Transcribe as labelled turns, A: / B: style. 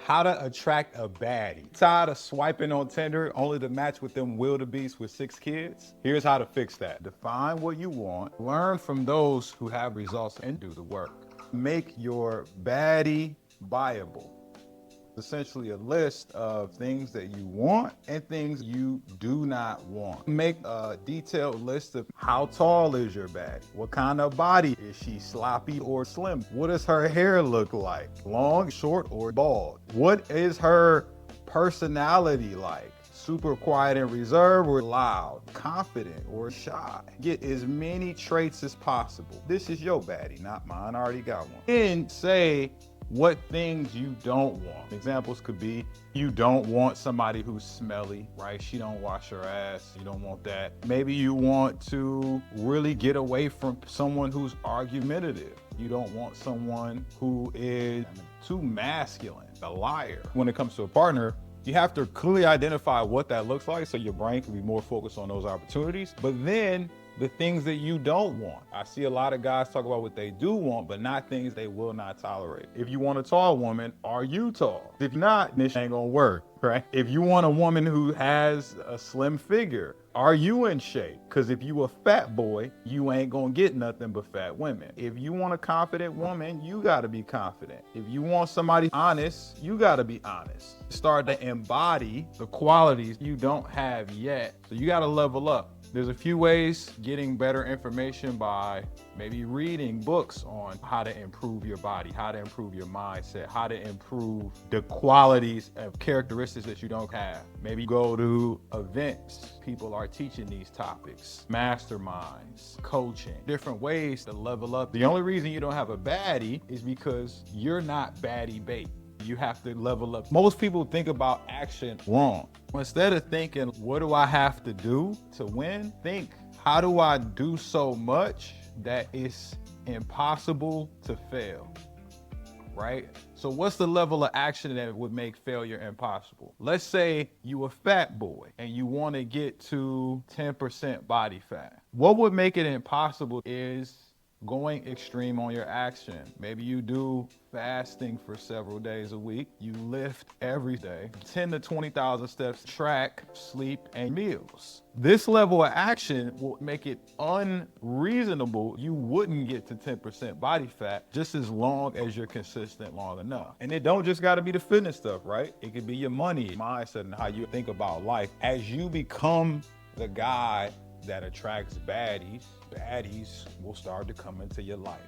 A: How to attract a baddie. Tired of swiping on Tinder only to match with them wildebeests with 6 kids? Here's how to fix that. Define what you want, learn from those who have results, and do the work. Make your baddie buyable. Essentially a list of things that you want and things you do not want. Make a detailed list of how tall is your baddie? What kind of body? Is she sloppy or slim? What does her hair look like? Long, short, or bald? What is her personality like? Super quiet and reserved or loud, confident or shy? Get as many traits as possible. This is your baddie, not mine. I already got one. And say what things you don't want. Examples could be, you don't want somebody who's smelly, right? She don't wash her ass. You don't want that. Maybe you want to really get away from someone who's argumentative. You don't want someone who is too masculine, a liar. When it comes to a partner, you have to clearly identify what that looks like so your brain can be more focused on those opportunities. But then the things that you don't want. I see a lot of guys talk about what they do want, but not things they will not tolerate. If you want a tall woman, are you tall? If not, this ain't gonna work, right? If you want a woman who has a slim figure, are you in shape? Because if you a fat boy, you ain't gonna get nothing but fat women. If you want a confident woman, you gotta be confident. If you want somebody honest, you gotta be honest. Start to embody the qualities you don't have yet. So you gotta level up. There's a few ways getting better information by maybe reading books on how to improve your body, how to improve your mindset, how to improve the qualities of characteristics that you don't have. Maybe go to events. People are teaching these topics, masterminds, coaching, different ways to level up. The only reason you don't have a baddie is because you're not baddie bait. You have to level up. Most people think about action wrong. Instead of thinking, what do I have to do to win? Think, how do I do so much that it's impossible to fail, right? So what's the level of action that would make failure impossible? Let's say you a fat boy and you want to get to 10% body fat. What would make it impossible is going extreme on your action. Maybe you do fasting for several days a week. You lift every day, 10 to 20,000 steps, track, sleep, and meals. This level of action will make it unreasonable. You wouldn't get to 10% body fat just as long as you're consistent long enough. And it don't just gotta be the fitness stuff, right? It could be your money, mindset, and how you think about life. As you become the guy that attracts baddies, baddies will start to come into your life.